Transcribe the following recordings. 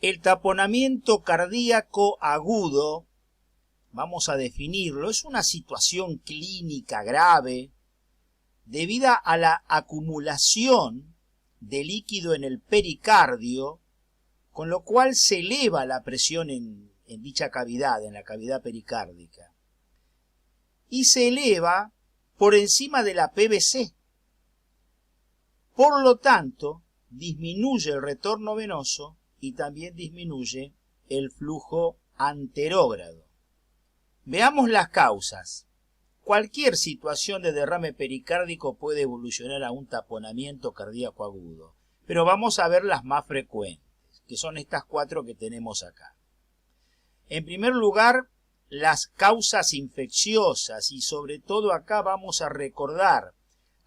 El taponamiento cardíaco agudo, vamos a definirlo, es una situación clínica grave debida a la acumulación de líquido en el pericardio, con lo cual se eleva la presión en dicha cavidad, en la cavidad pericárdica, y se eleva por encima de la PVC. Por lo tanto, disminuye el retorno venoso y también disminuye el flujo anterógrado. Veamos las causas. Cualquier situación de derrame pericárdico puede evolucionar a un taponamiento cardíaco agudo, pero vamos a ver las más frecuentes, que son estas 4 que tenemos acá. En primer lugar, las causas infecciosas, y sobre todo acá vamos a recordar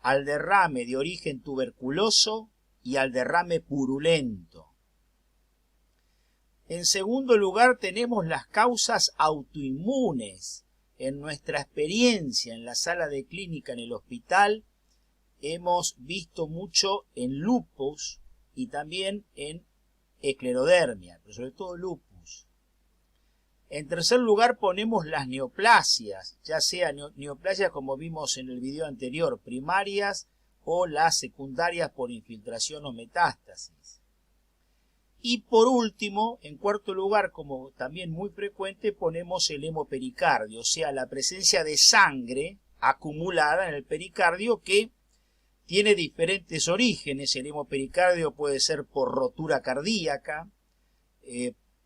al derrame de origen tuberculoso y al derrame purulento. En segundo lugar, tenemos las causas autoinmunes. En nuestra experiencia en la sala de clínica en el hospital, hemos visto mucho en lupus y también en esclerodermia, pero sobre todo lupus. En tercer lugar, ponemos las neoplasias, ya sea neoplasias como vimos en el video anterior, primarias o las secundarias por infiltración o metástasis. Y por último, en cuarto lugar, como también muy frecuente, ponemos el hemopericardio, o sea, la presencia de sangre acumulada en el pericardio que tiene diferentes orígenes. El hemopericardio puede ser por rotura cardíaca,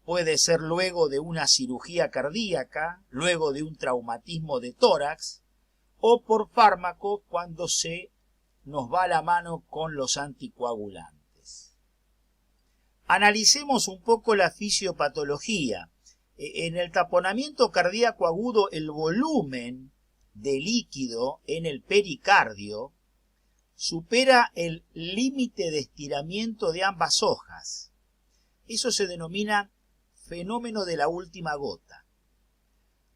puede ser luego de una cirugía cardíaca, luego de un traumatismo de tórax, o por fármaco cuando se nos va la mano con los anticoagulantes. Analicemos un poco la fisiopatología. En el taponamiento cardíaco agudo, el volumen de líquido en el pericardio supera el límite de estiramiento de ambas hojas. Eso se denomina fenómeno de la última gota.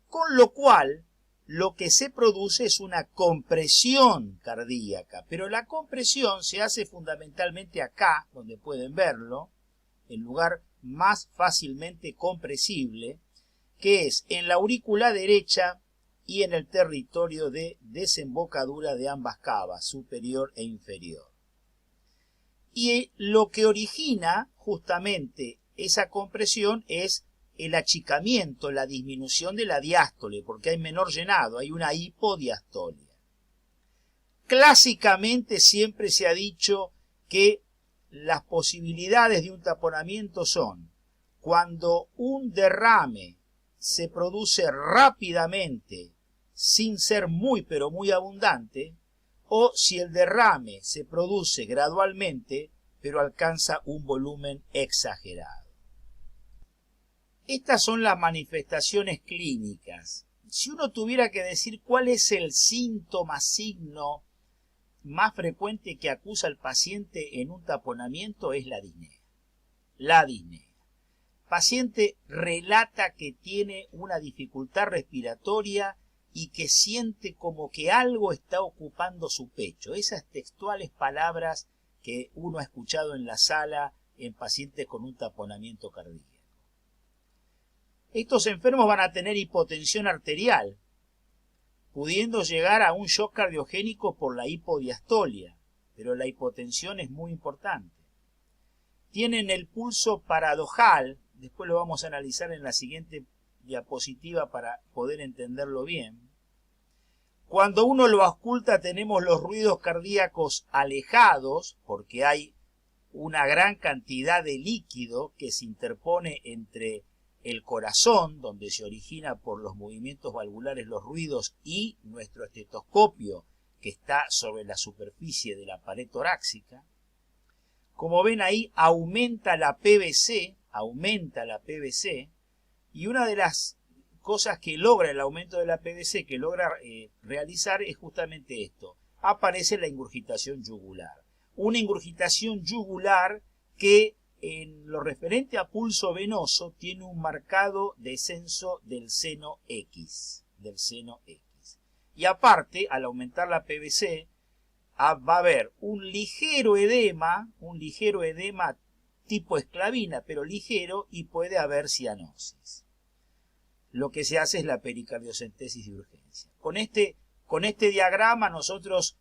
Con lo cual, lo que se produce es una compresión cardíaca, pero la compresión se hace fundamentalmente acá, donde pueden verlo, el lugar más fácilmente compresible, que es en la aurícula derecha y en el territorio de desembocadura de ambas cavas, superior e inferior. Y lo que origina justamente esa compresión es el achicamiento, la disminución de la diástole, porque hay menor llenado, hay una hipodiastolia. Clásicamente siempre se ha dicho que las posibilidades de un taponamiento son cuando un derrame se produce rápidamente sin ser muy pero muy abundante, o si el derrame se produce gradualmente pero alcanza un volumen exagerado. Estas son las manifestaciones clínicas. Si uno tuviera que decir cuál es el síntoma, signo más frecuente que acusa al paciente en un taponamiento, es la disnea. La disnea. El paciente relata que tiene una dificultad respiratoria y que siente como que algo está ocupando su pecho. Esas textuales palabras que uno ha escuchado en la sala en pacientes con un taponamiento cardíaco. Estos enfermos van a tener hipotensión arterial, pudiendo llegar a un shock cardiogénico por la hipodiastolia, pero la hipotensión es muy importante. Tienen el pulso paradojal, después lo vamos a analizar en la siguiente diapositiva para poder entenderlo bien. Cuando uno lo ausculta tenemos los ruidos cardíacos alejados, porque hay una gran cantidad de líquido que se interpone entre el corazón, donde se origina por los movimientos valvulares los ruidos, y nuestro estetoscopio, que está sobre la superficie de la pared torácica. Como ven ahí, aumenta la PVC, y una de las cosas que logra el aumento de la PVC, que logra realizar, es justamente esto. Aparece la ingurgitación yugular. Una ingurgitación yugular que en lo referente a pulso venoso tiene un marcado descenso del seno X. Y aparte, al aumentar la PVC, va a haber un ligero edema tipo esclavina, pero ligero, y puede haber cianosis. Lo que se hace es la pericardiocentesis de urgencia. Con este diagrama nosotros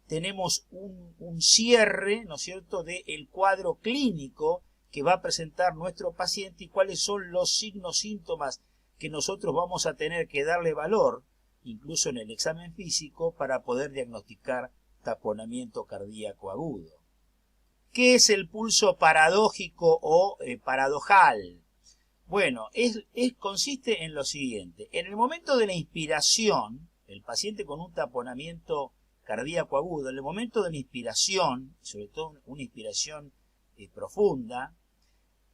tenemos un cierre, ¿no es cierto?, del cuadro clínico que va a presentar nuestro paciente y cuáles son los signos, síntomas que nosotros vamos a tener que darle valor, incluso en el examen físico, para poder diagnosticar taponamiento cardíaco agudo. ¿Qué es el pulso paradójico o paradojal? Bueno, consiste en lo siguiente. En el momento de la inspiración, el paciente con un taponamiento cardíaco agudo, en el momento de la inspiración, sobre todo una inspiración profunda,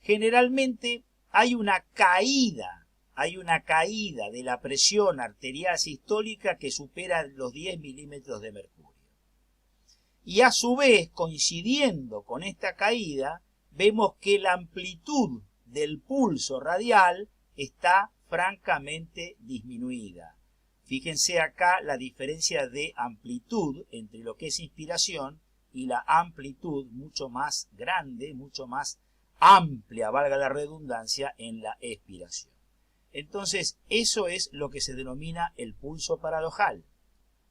generalmente hay una caída de la presión arterial sistólica que supera los 10 milímetros de mercurio. Y a su vez, coincidiendo con esta caída, vemos que la amplitud del pulso radial está francamente disminuida. Fíjense acá la diferencia de amplitud entre lo que es inspiración y la amplitud mucho más grande, mucho más amplia, valga la redundancia, en la expiración. Entonces, eso es lo que se denomina el pulso paradojal.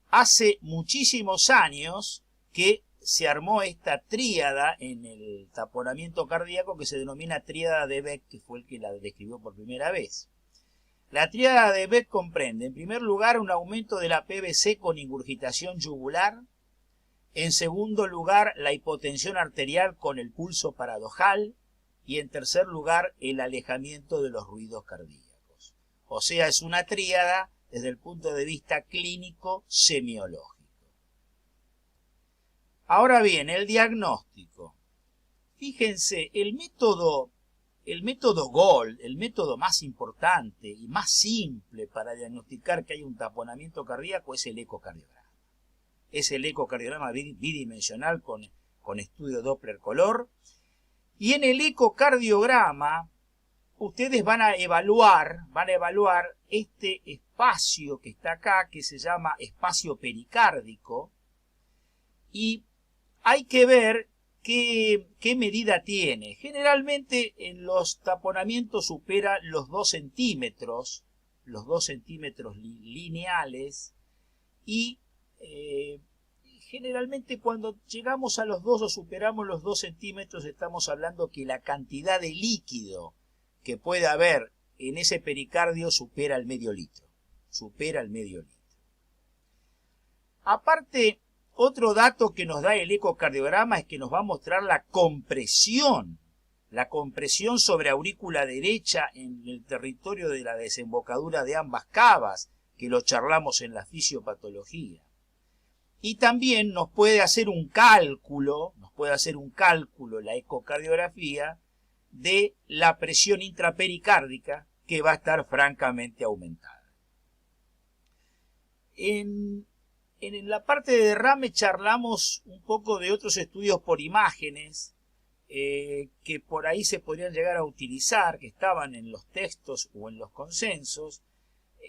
Hace muchísimos años que se armó esta tríada en el taponamiento cardíaco que se denomina tríada de Beck, que fue el que la describió por primera vez. La tríada de Beck comprende, en primer lugar, un aumento de la PVC con ingurgitación yugular. En segundo lugar, la hipotensión arterial con el pulso paradojal. Y en tercer lugar, el alejamiento de los ruidos cardíacos. O sea, es una tríada desde el punto de vista clínico semiológico. Ahora bien, el diagnóstico. Fíjense, el método GOLD, el método más importante y más simple para diagnosticar que hay un taponamiento cardíaco es el ecocardiograma. Es el ecocardiograma bidimensional con estudio Doppler color. Y en el ecocardiograma ustedes van a evaluar este espacio que está acá, que se llama espacio pericárdico, y hay que ver qué medida tiene. Generalmente en los taponamientos supera los 2 centímetros, lineales, y generalmente cuando llegamos a los 2 o superamos los 2 centímetros estamos hablando que la cantidad de líquido que puede haber en ese pericardio supera el medio litro. Aparte, otro dato que nos da el ecocardiograma es que nos va a mostrar la compresión sobre aurícula derecha en el territorio de la desembocadura de ambas cavas, que lo charlamos en la fisiopatología. Y también nos puede hacer un cálculo, la ecocardiografía, de la presión intrapericárdica, que va a estar francamente aumentada. En la parte de derrame charlamos un poco de otros estudios por imágenes que por ahí se podrían llegar a utilizar, que estaban en los textos o en los consensos.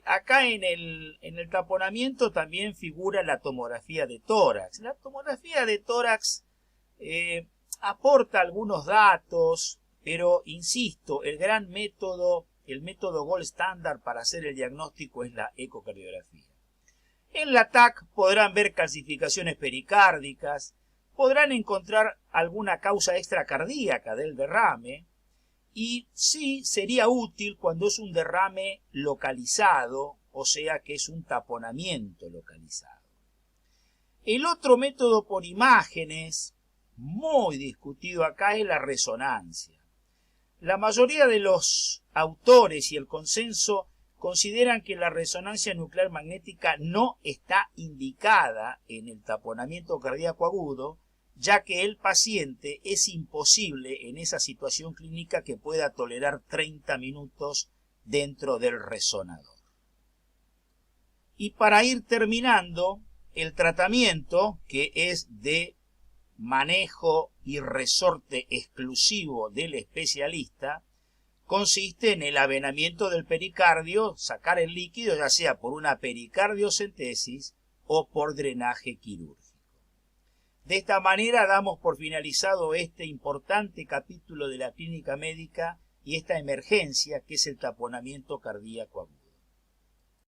Acá en el taponamiento también figura la tomografía de tórax. La tomografía de tórax aporta algunos datos, pero insisto, el método gold estándar para hacer el diagnóstico es la ecocardiografía. En la TAC podrán ver calcificaciones pericárdicas, podrán encontrar alguna causa extracardíaca del derrame, y sí sería útil cuando es un derrame localizado, o sea que es un taponamiento localizado. El otro método por imágenes, muy discutido acá, es la resonancia. La mayoría de los autores y el consenso consideran que la resonancia nuclear magnética no está indicada en el taponamiento cardíaco agudo, ya que el paciente es imposible en esa situación clínica que pueda tolerar 30 minutos dentro del resonador. Y para ir terminando, el tratamiento, que es de manejo y resorte exclusivo del especialista, consiste en el avenamiento del pericardio, sacar el líquido, ya sea por una pericardiocentesis o por drenaje quirúrgico. De esta manera damos por finalizado este importante capítulo de la clínica médica y esta emergencia que es el taponamiento cardíaco agudo.